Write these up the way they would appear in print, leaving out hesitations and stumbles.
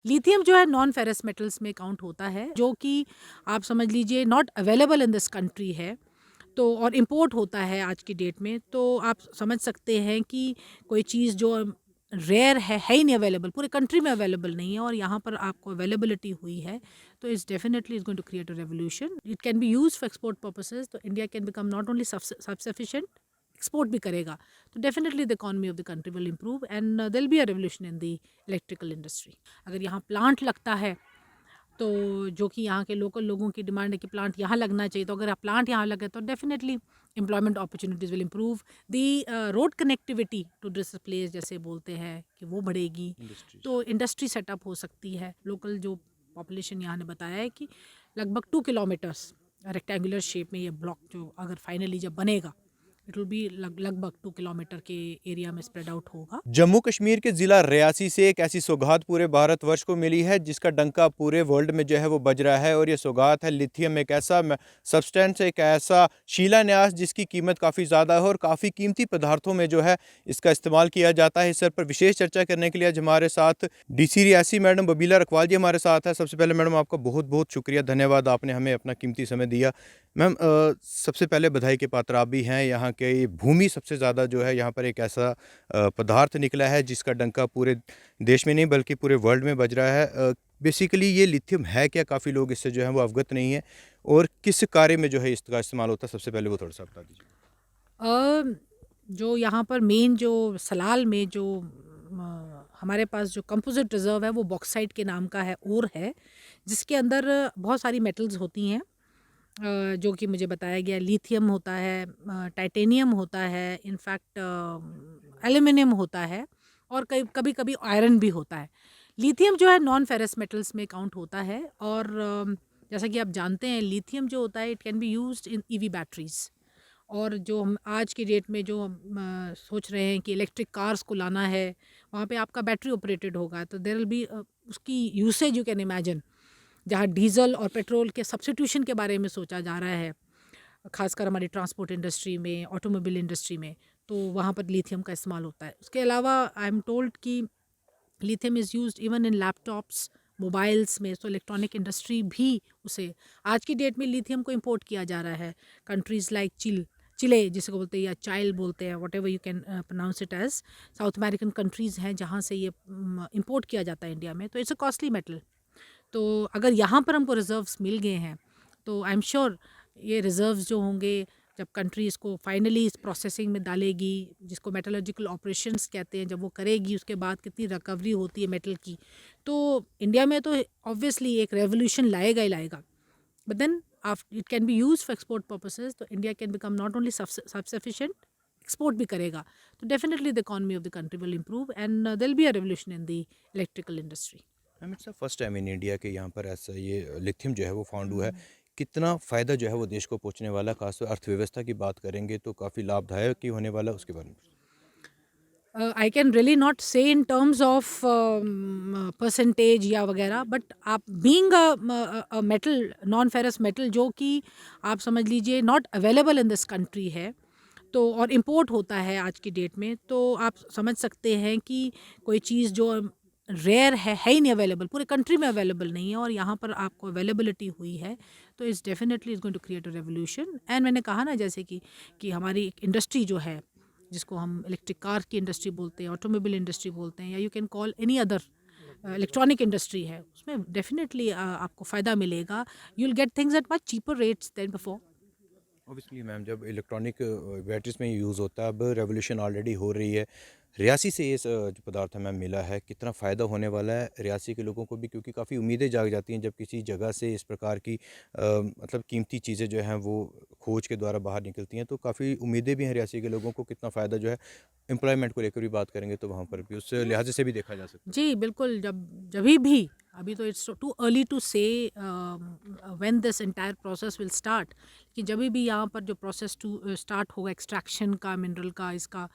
Lithium जो है non ferrous metals में काउंट होता है, जो कि आप समझ लीजिए not available in this country है। तो और इम्पोर्ट होता है आज की डेट में, तो आप समझ सकते हैं कि कोई चीज़ जो रेयर है ही नहीं, अवेलेबल पूरे कंट्री में अवेलेबल नहीं है, और यहाँ पर आपको अवेलेबिलिटी हुई है, तो it's definitely is going to create a revolution. It can be use for export purposes, तो India can become not only self sufficient, export भी करेगा, तो definitely the economy of the country will improve and there be a revolution in the electrical industry. अगर यहाँ plant लगता है, तो जो कि यहाँ के लोकल लोगों की डिमांड है कि प्लांट यहाँ लगना चाहिए, तो अगर प्लांट यहाँ लगे तो definitely employment opportunities will improve. The road connectivity to this place जैसे बोलते हैं कि वो बढ़ेगी, इंडस्ट्रीज। तो इंडस्ट्री सेटअप हो सकती है। लोकल जो पॉपुलेशन यहाँ ने बताया है कि लगभग 2 किलोमीटर्स रेक्टेंगुलर शेप में ये ब्लॉक जो अगर फाइनली जब बनेगा, इट विल बी लगभग 2 किलोमीटर के एरिया में स्प्रेड आउट होगा। जम्मू कश्मीर के ज़िला रियासी से एक ऐसी सौगात पूरे भारतवर्ष को मिली है जिसका डंका पूरे वर्ल्ड में जो है वो बज रहा है, और ये सौगात है लिथियम। एक ऐसा सब्सटेंस, एक ऐसा शिलान्यास जिसकी कीमत काफ़ी ज़्यादा है और काफ़ी कीमती पदार्थों में जो है इसका इस्तेमाल किया जाता है। इस सर पर विशेष चर्चा करने के लिए आज हमारे साथ डीसी रियासी मैडम बबीला रखवाल जी हमारे साथ है। सबसे पहले मैडम आपका बहुत बहुत शुक्रिया, धन्यवाद, आपने हमें अपना कीमती समय दिया। मैम, सबसे पहले बधाई के पात्र आप भी हैं। यहाँ के भूमि सबसे ज़्यादा जो है यहाँ पर एक ऐसा पदार्थ निकला है जिसका डंका पूरे देश में नहीं बल्कि पूरे वर्ल्ड में बज रहा है। बेसिकली ये लिथियम है क्या, काफ़ी लोग इससे जो है वो अवगत नहीं है, और किस कार्य में जो है इसका इस्तेमाल होता है, सबसे पहले वो थोड़ा सा बता दीजिए। अ, जो यहाँ पर मेन जो सलाल में जो हमारे पास जो कंपोजिट रिजर्व है वो बॉक्साइट के नाम का है, और है जिसके अंदर बहुत सारी मेटल्स होती हैं, जो कि मुझे बताया गया लिथियम होता है, टाइटेनियम होता है, इनफैक्ट एल्यूमिनियम होता है, और कई कभी कभी आयरन भी होता है। लिथियम जो है नॉन फेरस मेटल्स में काउंट होता है, और जैसा कि आप जानते हैं लिथियम जो होता है it can be used in EV batteries. और जो हम आज की डेट में जो हम सोच रहे हैं कि इलेक्ट्रिक कार्स को लाना है, वहाँ पे आपका बैटरी ऑपरेटेड होगा, तो देयर विल बी उसकी यूसेज यू कैन इमेजिन, जहाँ डीजल और पेट्रोल के सब्स्टिट्यूशन के बारे में सोचा जा रहा है, खासकर हमारी ट्रांसपोर्ट इंडस्ट्री में, ऑटोमोबाइल इंडस्ट्री में, तो वहाँ पर लिथियम का इस्तेमाल होता है। उसके अलावा आई एम टोल्ड कि lithium is used even in laptops, mobiles में, तो इलेक्ट्रॉनिक इंडस्ट्री भी उसे आज की डेट में लिथियम को इंपोर्ट किया जा रहा है। कंट्रीज़ लाइक चिले जिसको बोलते हैं, या चाइल बोलते हैं, whatever you can pronounce it as, South American countries हैं जहाँ से ये इंपोर्ट किया जाता है इंडिया में, तो इट्स अ कॉस्टली मेटल। तो अगर यहाँ पर हमको रिजर्व्स मिल गए हैं, तो आई एम श्योर ये रिजर्व्स जो होंगे, जब कंट्री इसको फाइनली इस प्रोसेसिंग में डालेगी, जिसको मेटलर्जिकल ऑपरेशंस कहते हैं, जब वो करेगी उसके बाद कितनी रिकवरी होती है मेटल की, तो इंडिया में तो ऑब्वियसली एक रेवोल्यूशन लाएगा ही लाएगा। But then it can be use for export purposes, तो India can become not only self sufficient, export भी करेगा, तो definitely the economy of the country will improve and there will be a revolution in the electrical industry. Ma'am, it's first time in India के यहाँ पर ऐसा ये lithium जो है वो फाउंड हुआ है। कितना फ़ायदा जो है वो देश को पहुँचने वाला है, खासतौर अर्थव्यवस्था की बात करेंगे तो काफ़ी लाभदायक ही होने वाला है, उसके बारे में। आई कैन रियली नॉट से इन टर्म्स ऑफ परसेंटेज या वगैरह, बट आप being a metal, non ferrous metal, जो कि आप समझ लीजिए not available in this country है, तो और इम्पोर्ट होता है आज की डेट में, तो आप समझ सकते हैं कि कोई चीज़ जो रेयर है ही नहीं, अवेलेबल पूरे कंट्री में अवेलेबल नहीं है, और यहाँ पर आपको अवेलेबिलिटी हुई है, तो it's definitely is going to create a revolution. And मैंने कहा ना जैसे कि हमारी एक इंडस्ट्री जो है, जिसको हम इलेक्ट्रिक कार की इंडस्ट्री बोलते हैं, ऑटोमोबाइल इंडस्ट्री बोलते हैं, या you can call any other electronic industry है, उसमें डेफिनेटली आपको फ़ायदा मिलेगा। You will get things at much cheaper rates than before. Obviously ma'am, जब इलेक्ट्रॉनिक बैटरीज में यूज़ होता है, अब रेवोल्यूशन ऑलरेडी हो रही है। रियासी से ये जो पदार्थ हमें मिला है, कितना फ़ायदा होने वाला है रियासी के लोगों को भी, क्योंकि काफ़ी उम्मीदें जाग जाती हैं जब किसी जगह से इस प्रकार की मतलब कीमती चीज़ें जो हैं वो खोज के द्वारा बाहर निकलती हैं, तो काफ़ी उम्मीदें भी हैं रियासी के लोगों को। कितना फ़ायदा जो है एम्प्लॉयमेंट को लेकर भी बात करेंगे तो वहाँ पर भी उस लिहाज से भी देखा जा सकता है। जी, बिल्कुल, जभी भी, अभी तो इट्स टू अर्ली टू से when this entire process will start, कि जभी भी यहाँ पर जो प्रोसेस टू स्टार्ट होगा एक्सट्रैक्शन का, मिनरल का, इसका,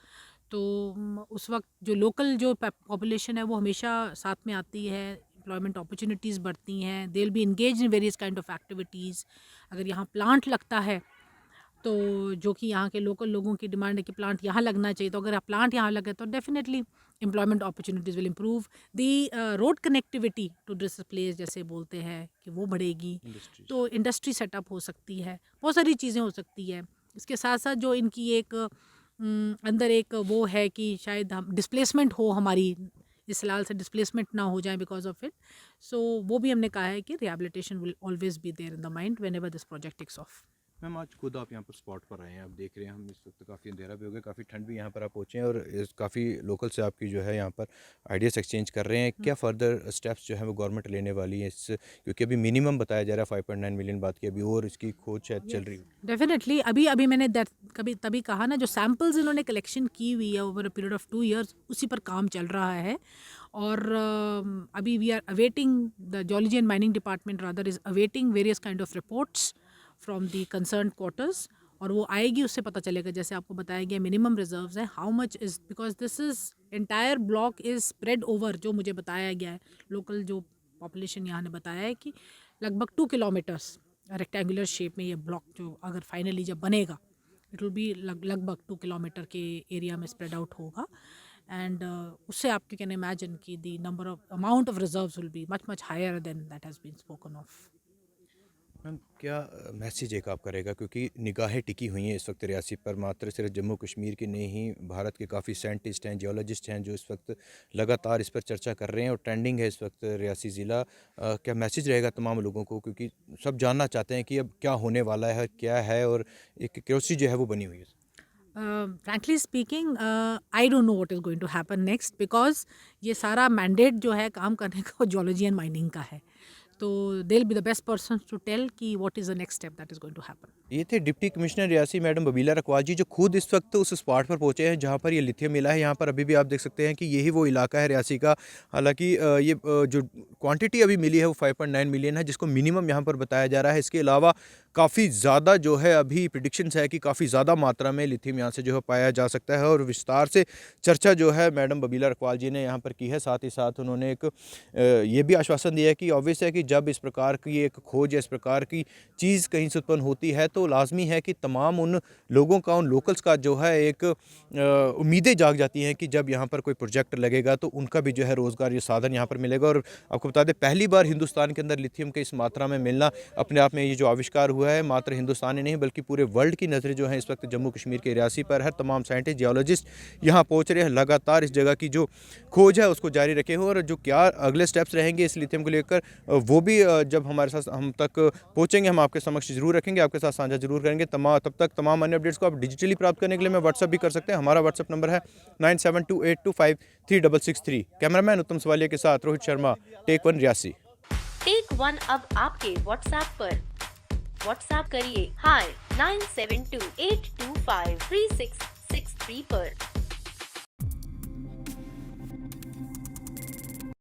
तो उस वक्त जो लोकल जो पॉपुलेशन है वो हमेशा साथ में आती है, एम्प्लॉयमेंट अपॉर्चुनिटीज़ बढ़ती हैं, दे will B engage in various kind of activities. अगर यहाँ प्लांट लगता है, तो जो कि यहाँ के लोकल लोगों की डिमांड है कि प्लांट यहाँ लगना चाहिए, तो अगर प्लांट यहाँ लगे तो definitely employment opportunities will improve, the road connectivity to this place जैसे बोलते हैं कि वो बढ़ेगी, इंडस्ट्रीज। तो इंडस्ट्री सेटअप हो सकती है, बहुत सारी चीज़ें हो सकती है। इसके साथ साथ जो इनकी एक अंदर एक वो है कि शायद हम डिस्प्लेसमेंट हो, हमारी इस सलाल से डिस्प्लेसमेंट ना हो जाए बिकॉज ऑफ इट, सो वो भी हमने कहा है कि rehabilitation will always be there in the mind whenever this project takes off. Ma'am आज खुद आप यहाँ पर स्पॉट पर आए हैं, आप देख रहे हैं हम इस वक्त काफ़ी अंधेरा भी हो गया, काफ़ी ठंड भी यहाँ पर आप पहुँचे हैं और काफ़ी लोकल से आपकी जो है यहाँ पर आइडियाज़ एक्सचेंज कर रहे हैं। क्या फर्दर स्टेप्स जो है वो गवर्नमेंट लेने वाली है इस, क्योंकि अभी मिनिमम बताया जा रहा है 5.9 मिलियन बात की, अभी और इसकी खोज शायद चल रही है। डेफिनेटली अभी अभी मैंने कभी तभी कहा ना, जो सैम्पल्स इन्होंने कलेक्शन की हुई है over a period of 2 years, उसी पर काम चल रहा है। और अभी we are awaiting, the geology and mining department rather is awaiting various kind of reports from the concern quarters, और वो आएगी, उससे पता चलेगा। जैसे आपको बताया गया मिनिमम रिजर्व्स है, how much is, because this is entire block is spread over, जो मुझे बताया गया है लोकल जो पॉपुलेशन यहाँ ने बताया है कि लगभग 2 किलोमीटर्स रेक्टेंगुलर शेप में ये ब्लॉक जो अगर फाइनली जब बनेगा, इट विल बी लगभग 2 किलोमीटर के एरिया में स्प्रेड आउट होगा। एंड उससे आप कैन इमेजिन कि the number of amount of reserves will be much much higher than that has been spoken of. Ma'am क्या मैसेज एक आप करेगा, क्योंकि निगाहें टिकी हुई हैं इस वक्त रियासी पर, मात्र सिर्फ जम्मू कश्मीर के नहीं, भारत के काफ़ी साइंटिस्ट हैं, जियोलॉजिस्ट हैं जो इस वक्त लगातार इस पर चर्चा कर रहे हैं और ट्रेंडिंग है इस वक्त रियासी ज़िला। क्या मैसेज रहेगा तमाम लोगों को, क्योंकि सब जानना चाहते हैं कि अब क्या होने वाला है, क्या है, और एक क्यूरियोसिटी जो है वो बनी हुई है। Frankly speaking I don't know what is going to happen next, because ये सारा मैंडेट जो है काम करने का जियोलॉजी एंड माइनिंग का है, तो they will be the best person to tell कि what is the next step that is going to happen. ये थे deputy commissioner Reasi madam Babila Rakwal ji, जो खुद इस वक्त उस स्पॉट पर पहुंचे हैं जहां पर ये लिथियम मिला है। यहाँ पर अभी भी आप देख सकते हैं कि यही वो इलाका है रियासी का। हालांकि जो क्वांटिटी अभी मिली है वो 5.9 मिलियन है, जिसको मिनिमम यहाँ पर बताया जा रहा है। इसके अलावा काफ़ी ज़्यादा जो है अभी प्रिडिक्शंस है कि काफ़ी ज़्यादा मात्रा में लिथियम यहाँ से जो है पाया जा सकता है, और विस्तार से चर्चा जो है मैडम बबीला रकवाल जी ने यहाँ पर की है। साथ ही साथ उन्होंने एक ये भी आश्वासन दिया है कि ऑब्वियस है कि जब इस प्रकार की एक खोज या इस प्रकार की चीज़ कहीं से उत्पन्न होती है तो लाजमी है कि तमाम उन लोगों का, उन लोकल्स का जो है एक उम्मीदें जाग जाती हैं कि जब यहाँ पर कोई प्रोजेक्ट लगेगा तो उनका भी जो है रोज़गार ये साधन यहाँ पर मिलेगा। और आपको बता दें, पहली बार हिंदुस्तान के अंदर लिथियम के इस मात्रा में मिलना अपने आप में ये जो आविष्कार हुआ है, मात्र हिंदुस्तान ही नहीं बल्कि पूरे वर्ल्ड की नज़रें जो हैं इस वक्त जम्मू कश्मीर के रियासी पर है। तमाम साइंटिस्ट, जियोलॉजिस्ट यहाँ पहुँच रहे हैं, लगातार इस जगह की जो खोज है उसको जारी रखे हुए, और जो क्या अगले स्टेप्स रहेंगे इस लिथियम को लेकर वो भी जब हमारे साथ हम तक पहुँचेंगे हम आपके समक्ष जरूर रखेंगे, आपके साथ साझा जरूर करेंगे। तब तक तमाम अन्य अपडेट्स को आप डिजिटली प्राप्त करने के लिए मैं व्हाट्सअप भी कर सकते हैं। हमारा व्हाट्सअप नंबर है 9728253663। कैमरामैन उत्तम सवालिया के साथ Rohit Sharma, take one Reasi. Take one अब आपके व्हाट्सएप पर। व्हाट्सएप करिए हाय 9728253663 पर।